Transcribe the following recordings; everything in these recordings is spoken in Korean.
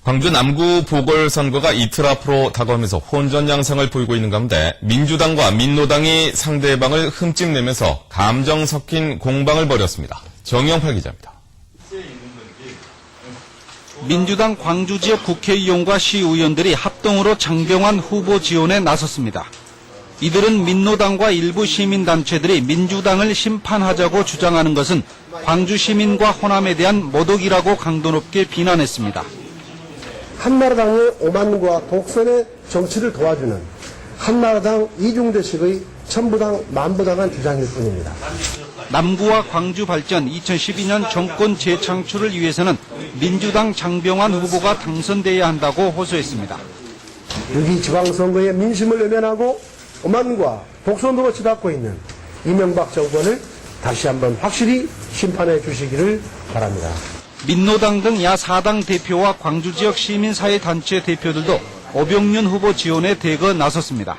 광주 남구 보궐선거가 이틀 앞으로 다가오면서 혼전 양상을 보이고 있는 가운데 민주당과 민노당이 상대방을 흠집내면서 감정 섞인 공방을 벌였습니다. 정영팔 기자입니다. 민주당 광주 지역 국회의원과 시의원들이 합동으로 장병환 후보 지원에 나섰습니다. 이들은 민노당과 일부 시민단체들이 민주당을 심판하자고 주장하는 것은 광주 시민과 호남에 대한 모독이라고 강도 높게 비난했습니다. 한나라당의 오만과 독선의 정치를 도와주는 한나라당 이중대식의 천부당 만부당한 주장일 뿐입니다. 남구와 광주 발전 2012년 정권 재창출을 위해서는 민주당 장병환 후보가 당선돼야 한다고 호소했습니다. 6.2 지방선거의 민심을 외면하고 오만과 독선으로 치닫고 있는 이명박 정권을 다시 한번 확실히 심판해 주시기를 바랍니다. 민노당 등 야4당 대표와 광주 지역 시민사회단체 대표들도 오병윤 후보 지원에 대거 나섰습니다.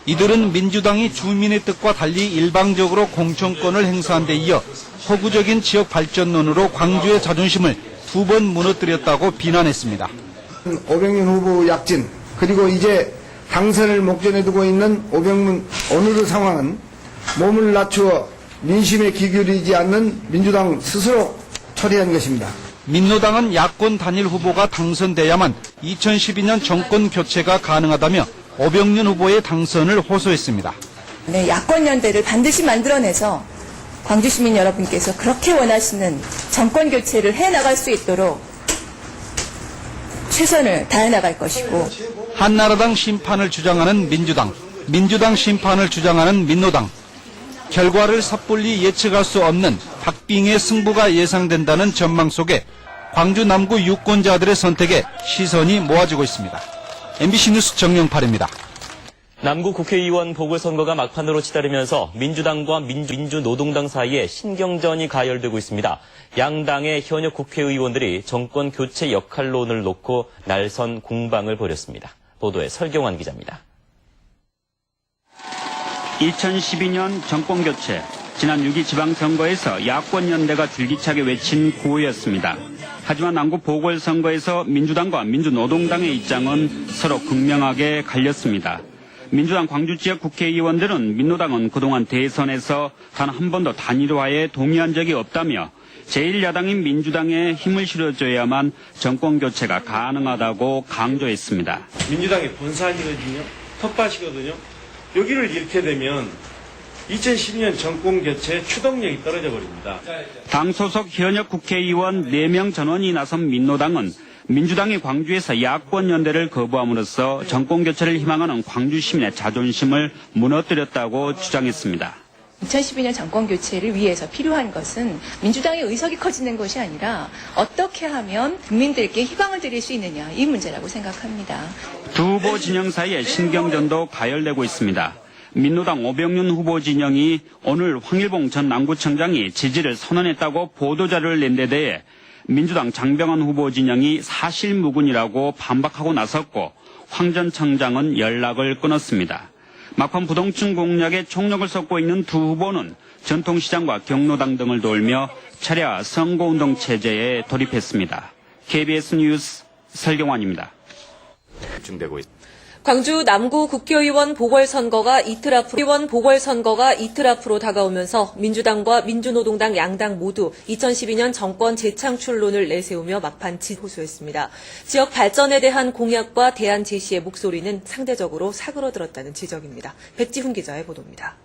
이들은 민주당이 주민의 뜻과 달리 일방적으로 공천권을 행사한 데 이어 허구적인 지역 발전론으로 광주의 자존심을 2번 무너뜨렸다고 비난했습니다. 오병윤 후보 약진, 그리고 이제 당선을 목전에 두고 있는 오병문 오늘의 상황은 몸을 낮추어 민심에 귀 기울이지 않는 민주당 스스로 처리한 것입니다. 민노당은 야권 단일 후보가 당선돼야만 2012년 정권 교체가 가능하다며 오병윤 후보의 당선을 호소했습니다. 네, 야권 연대를 반드시 만들어내서 광주 시민 여러분께서 그렇게 원하시는 정권 교체를 해나갈 수 있도록 최선을 다해나갈 것이고, 한나라당 심판을 주장하는 민주당, 민주당 심판을 주장하는 민노당, 결과를 섣불리 예측할 수 없는 박빙의 승부가 예상된다는 전망 속에 광주 남구 유권자들의 선택에 시선이 모아지고 있습니다. MBC 뉴스 정영팔입니다. 남구 국회의원 보궐선거가 막판으로 치달으면서 민주당과 민주노동당 사이에 신경전이 가열되고 있습니다. 양당의 현역 국회의원들이 정권 교체 역할론을 놓고 날선 공방을 벌였습니다. 보도에 설경환 기자입니다. 2012년 정권교체, 지난 6.2 지방선거에서 야권연대가 줄기차게 외친 구호였습니다. 하지만 남구 보궐선거에서 민주당과 민주노동당의 입장은 서로 극명하게 갈렸습니다. 민주당 광주 지역 국회의원들은 민노당은 그동안 대선에서 단 한 번도 단일화에 동의한 적이 없다며 제1야당인 민주당에 힘을 실어줘야만 정권교체가 가능하다고 강조했습니다. 민주당의 본산이거든요. 텃밭이거든요. 여기를 잃게 되면 2012년 정권교체의 추동력이 떨어져 버립니다. 당 소속 현역 국회의원 4명 전원이 나선 민노당은 민주당이 광주에서 야권 연대를 거부함으로써 정권교체를 희망하는 광주 시민의 자존심을 무너뜨렸다고 주장했습니다. 2012년 정권 교체를 위해서 필요한 것은 민주당의 의석이 커지는 것이 아니라 어떻게 하면 국민들께 희망을 드릴 수 있느냐, 이 문제라고 생각합니다. 두 후보 진영 사이에 신경전도 가열되고 있습니다. 민노당 오병윤 후보 진영이 오늘 황일봉 전 남구청장이 지지를 선언했다고 보도자료를 낸 데 대해 민주당 장병환 후보 진영이 사실무근이라고 반박하고 나섰고 황 전 청장은 연락을 끊었습니다. 막판 부동층 공략에 총력을 쏟고 있는 두 후보는 전통시장과 경로당 등을 돌며 차례와 선거운동 체제에 돌입했습니다. KBS 뉴스 설경환입니다. 광주 남구 국회의원 보궐선거가 이틀 앞으로 다가오면서 민주당과 민주노동당 양당 모두 2012년 정권 재창출론을 내세우며 막판 호소했습니다. 지역 발전에 대한 공약과 대안 제시의 목소리는 상대적으로 사그러들었다는 지적입니다. 백지훈 기자의 보도입니다.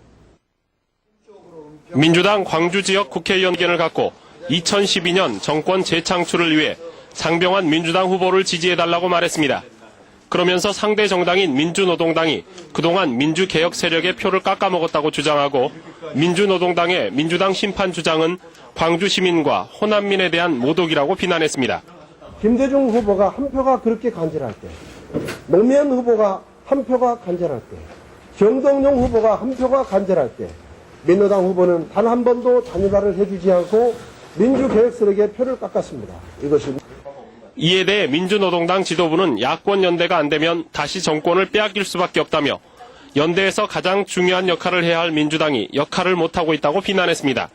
민주당 광주 지역 국회의원 의견을 갖고 2012년 정권 재창출을 위해 장병환 민주당 후보를 지지해달라고 말했습니다. 그러면서 상대 정당인 민주노동당이 그동안 민주개혁 세력의 표를 깎아먹었다고 주장하고 민주노동당의 민주당 심판 주장은 광주 시민과 호남민에 대한 모독이라고 비난했습니다. 김대중 후보가 한 표가 그렇게 간절할 때, 노무현 후보가 한 표가 간절할 때, 정동영 후보가 한 표가 간절할 때 민노당 후보는 단 한 번도 단일화를 해주지 않고 민주개혁 세력의 표를 깎았습니다. 이것이 이에 대해 민주노동당 지도부는 야권 연대가 안 되면 다시 정권을 빼앗길 수밖에 없다며 연대에서 가장 중요한 역할을 해야 할 민주당이 역할을 못하고 있다고 비난했습니다.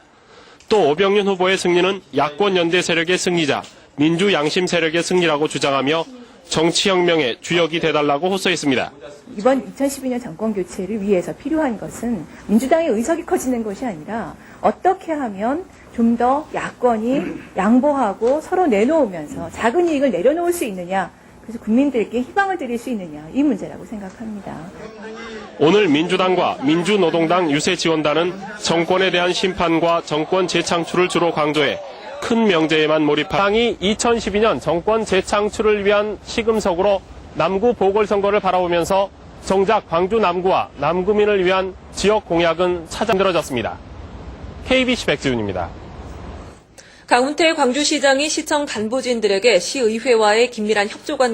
또 오병윤 후보의 승리는 야권 연대 세력의 승리자 민주 양심 세력의 승리라고 주장하며 정치혁명의 주역이 돼달라고 호소했습니다. 이번 2012년 정권 교체를 위해서 필요한 것은 민주당의 의석이 커지는 것이 아니라 어떻게 하면 좀 더 야권이 양보하고 서로 내놓으면서 작은 이익을 내려놓을 수 있느냐, 그래서 국민들께 희망을 드릴 수 있느냐, 이 문제라고 생각합니다. 오늘 민주당과 민주노동당 유세지원단은 정권에 대한 심판과 정권 재창출을 주로 강조해 큰 명제에만 몰입한 당이 2012년 정권 재창출을 위한 시금석으로 남구 보궐선거를 바라보면서 정작 광주 남구와 남구민을 위한 지역 공약은 찾아들어졌습니다. KBC 백지훈입니다. 강훈태 광주시장이 시청 간부진들에게 시의회와의 긴밀한 협조 관계